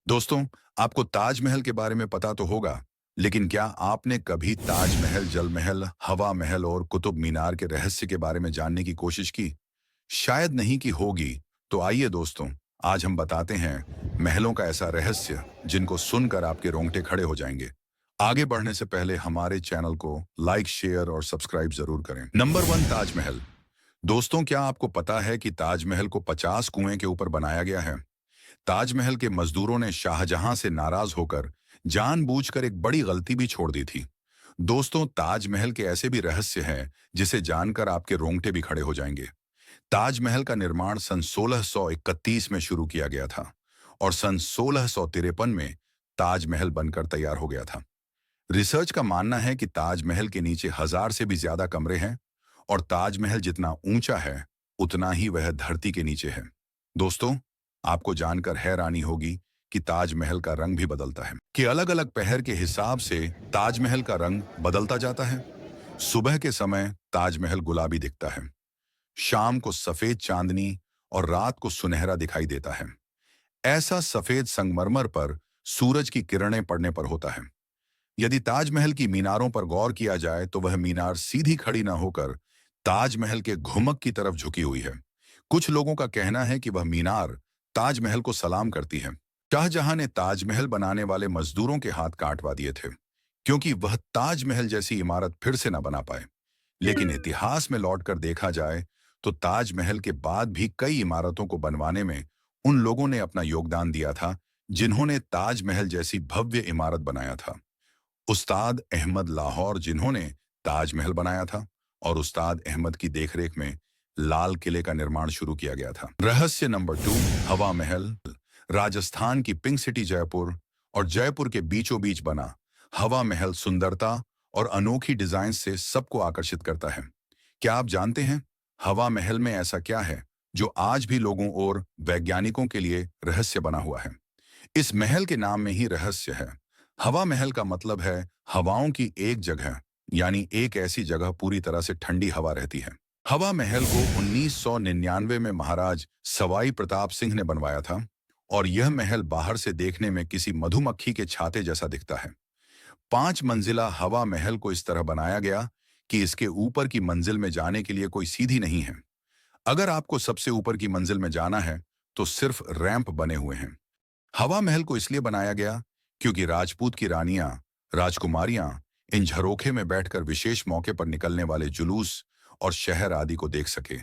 दोस्तों, आपको ताजमहल के बारे में पता तो होगा, लेकिन क्या आपने कभी ताजमहल, जल महल, हवा महल और कुतुब मीनार के रहस्य के बारे में जानने की कोशिश की? शायद नहीं की होगी। तो आइए दोस्तों, आज हम बताते हैं महलों का ऐसा रहस्य जिनको सुनकर आपके रोंगटे खड़े हो जाएंगे। आगे बढ़ने से पहले हमारे चैनल को लाइक, शेयर और सब्सक्राइब जरूर करें। नंबर 1, ताजमहल। दोस्तों, क्या आपको पता है कि ताजमहल को 50 कुएं के ऊपर बनाया गया है? ताजमहल के मजदूरों ने शाहजहां से नाराज होकर जानबूझकर एक बड़ी गलती भी छोड़ दी थी। दोस्तों, ताजमहल के ऐसे भी रहस्य हैं जिसे जानकर आपके रोंगटे भी खड़े हो जाएंगे। ताजमहल का निर्माण सन 1631 में शुरू किया गया था और सन 1653 में ताजमहल बनकर तैयार हो गया था। रिसर्च का मानना है कि ताजमहल के नीचे 1000 से भी ज्यादा कमरे हैं और ताजमहल जितना ऊंचा है उतना ही वह धरती के नीचे है। दोस्तों, आपको जानकर हैरानी होगी कि ताजमहल का रंग भी बदलता है, कि अलग-अलग पहर के हिसाब से ताजमहल का रंग बदलता जाता है। सुबह के समय ताजमहल गुलाबी दिखता है, शाम को सफेद चांदनी और रात को सुनहरा दिखाई देता है। ऐसा सफेद संगमरमर पर सूरज की किरणें पड़ने पर होता है। यदि ताजमहल की मीनारों पर गौर किया जाए तो वह मीनार सीधी खड़ी न होकर ताजमहल के घुमक की तरफ झुकी हुई है। कुछ लोगों का कहना है कि वह मीनार ताजमहल को सलाम करती है। शाहजहां ने ताजमहल बनाने वाले मजदूरों के हाथ काटवा दिए थे, क्योंकि वह ताजमहल जैसी इमारत फिर से न बना पाए। लेकिन इतिहास में लौटकर देखा जाए तो ताजमहल के बाद भी कई इमारतों को बनवाने में उन लोगों ने अपना योगदान दिया था जिन्होंने ताजमहल जैसी भव्य इमारत बनाया था। उस्ताद अहमद लाहौर, जिन्होंने ताजमहल बनाया था, और उस्ताद अहमद की देखरेख में लाल किले का निर्माण शुरू किया गया था। रहस्य नंबर 2, हवा महल। राजस्थान की पिंक सिटी जयपुर और जयपुर के बीचों बीच बना हवा महल सुंदरता और अनोखी डिजाइन से सबको आकर्षित करता है। क्या आप जानते हैं हवा महल में ऐसा क्या है जो आज भी लोगों और वैज्ञानिकों के लिए रहस्य बना हुआ है? इस महल के नाम में ही रहस्य है। हवा महल का मतलब है हवाओं की एक जगह, यानी एक ऐसी जगह पूरी तरह से ठंडी हवा रहती है। हवा महल को 1999 में महाराज सवाई प्रताप सिंह ने बनवाया था और यह महल बाहर से देखने में किसी मधुमक्खी के छाते जैसा दिखता है। 5 मंजिला हवा महल को इस तरह बनाया गया कि इसके ऊपर की मंजिल में जाने के लिए कोई सीढ़ी नहीं है। अगर आपको सबसे ऊपर की मंजिल में जाना है तो सिर्फ रैंप बने हुए हैं। हवा महल को इसलिए बनाया गया क्योंकि राजपूत की रानियां, राजकुमारियां इन झरोखे में बैठकर विशेष मौके पर निकलने वाले जुलूस और शहर आदि को देख सके।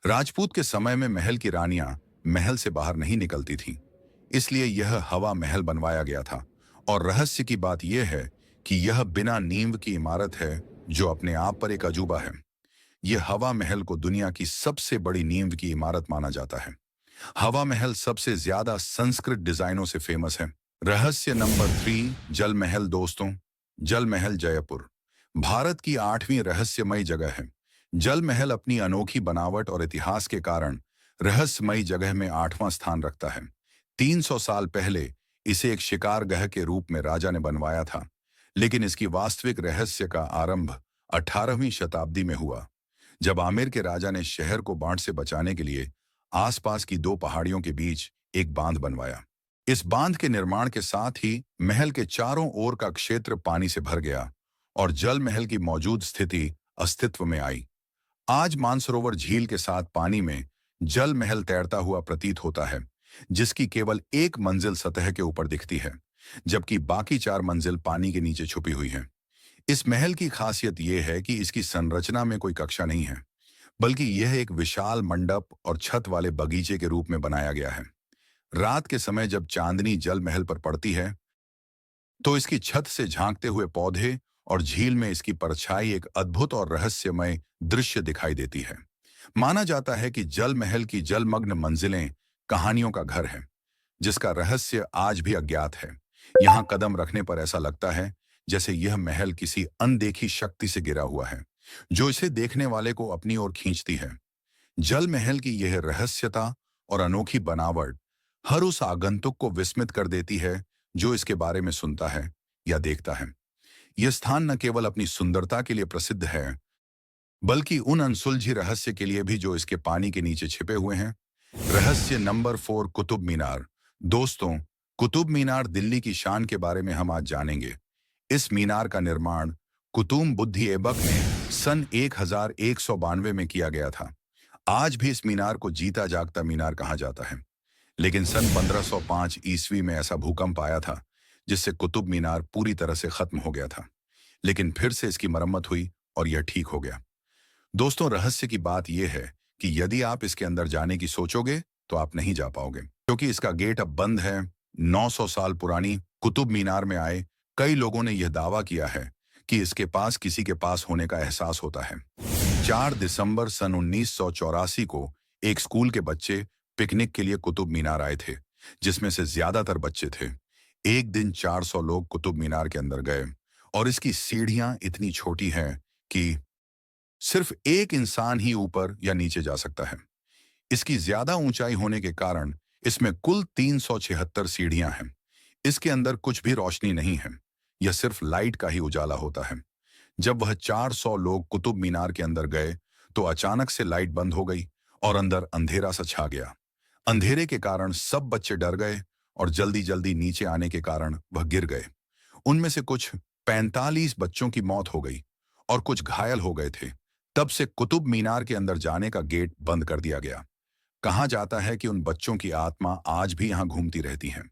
राजपूत के समय में महल की रानियां महल से बाहर नहीं निकलती थीं, इसलिए यह हवा महल बनवाया गया था। और रहस्य की बात यह है कि यह बिना नींव की इमारत है जो अपने आप पर एक अजूबा है। यह हवा महल को दुनिया की सबसे बड़ी नींव की इमारत माना जाता है। हवा महल सबसे ज्यादा संस्कृत डिजाइनों से फेमस है। रहस्य नंबर 3, जल महल। दोस्तों, जल महल जयपुर भारत की 8वीं रहस्यमयी जगह है। जल महल अपनी अनोखी बनावट और इतिहास के कारण रहस्यमयी जगह में 8वां स्थान रखता है। 300 साल पहले इसे एक शिकारगह के रूप में राजा ने बनवाया था, लेकिन इसकी वास्तविक रहस्य का आरंभ 18वीं शताब्दी में हुआ, जब आमेर के राजा ने शहर को बाढ़ से बचाने के लिए आसपास की 2 पहाड़ियों के बीच एक बांध बनवाया। इस बांध के निर्माण के साथ ही महल के चारों ओर का क्षेत्र पानी से भर गया और जल महल की मौजूद स्थिति अस्तित्व में आई। आज मानसरोवर झील के साथ पानी में जल महल तैरता हुआ प्रतीत होता है, जिसकी केवल एक मंजिल सतह के ऊपर दिखती है, जबकि बाकी 4 मंजिल पानी के नीचे छुपी हुई हैं। इस महल की खासियत यह है कि इसकी संरचना में कोई कक्षा नहीं है, बल्कि यह एक विशाल मंडप और छत वाले बगीचे के रूप में बनाया गया है। रात के समय जब चांदनी जल महल पर पड़ती है तो इसकी छत से झांकते हुए पौधे और झील में इसकी परछाई एक अद्भुत और रहस्यमय दृश्य दिखाई देती है। माना जाता है कि जल महल की जलमग्न मंजिलें कहानियों का घर है, जिसका रहस्य आज भी अज्ञात है। यहाँ कदम रखने पर ऐसा लगता है जैसे यह महल किसी अनदेखी शक्ति से गिरा हुआ है, जो इसे देखने वाले को अपनी ओर खींचती है। जल महल की यह रहस्यता और अनोखी बनावट हर उस आगंतुक को विस्मित कर देती है जो इसके बारे में सुनता है या देखता है। यह स्थान न केवल अपनी सुंदरता के लिए प्रसिद्ध है, बल्कि उन अनसुलझी रहस्य के लिए भी जो इसके पानी के नीचे छिपे हुए हैं। रहस्य नंबर 4, कुतुब मीनार। दोस्तों, कुतुब मीनार दिल्ली की शान के बारे में हम आज जानेंगे। इस मीनार का निर्माण कुतुब बुद्दी ऐबक ने सन 1192 में किया गया था। आज भी इस मीनार को जीता जागता मीनार कहा जाता है। लेकिन सन 1505 ईस्वी में ऐसा भूकंप आया था जिससे कुतुब मीनार पूरी तरह से खत्म हो गया था। लेकिन फिर से इसकी मरम्मत हुई और यह ठीक हो गया। दोस्तों, रहस्य की बात यह है कि यदि आप इसके अंदर जाने की सोचोगे तो आप नहीं जा पाओगे, क्योंकि इसका गेट अब बंद है। 900 साल पुरानी कुतुब मीनार में आए कई लोगों ने यह दावा किया है कि इसके पास किसी के पास होने का एहसास होता है। 4 दिसंबर सन 1984 को एक स्कूल के बच्चे पिकनिक के लिए कुतुब मीनार आए थे, जिसमें से ज्यादातर बच्चे थे। एक दिन 400 लोग कुतुब मीनार के अंदर गए और इसकी सीढ़ियां इतनी छोटी हैं कि सिर्फ एक इंसान ही ऊपर या नीचे जा सकता है। इसकी ज्यादा ऊंचाई होने के कारण इसमें कुल 376 सीढ़ियां हैं। इसके अंदर कुछ भी रोशनी नहीं है, यह सिर्फ लाइट का ही उजाला होता है। जब वह 400 लोग कुतुब मीनार के अंदर गए तो अचानक से लाइट बंद हो गई और अंदर अंधेरा सा छा गया। अंधेरे के कारण सब बच्चे डर गए और जल्दी जल्दी नीचे आने के कारण वह गिर गए। उनमें से कुछ 45 बच्चों की मौत हो गई और कुछ घायल हो गए थे। तब से कुतुब मीनार के अंदर जाने का गेट बंद कर दिया गया। कहा जाता है कि उन बच्चों की आत्मा आज भी यहां घूमती रहती है।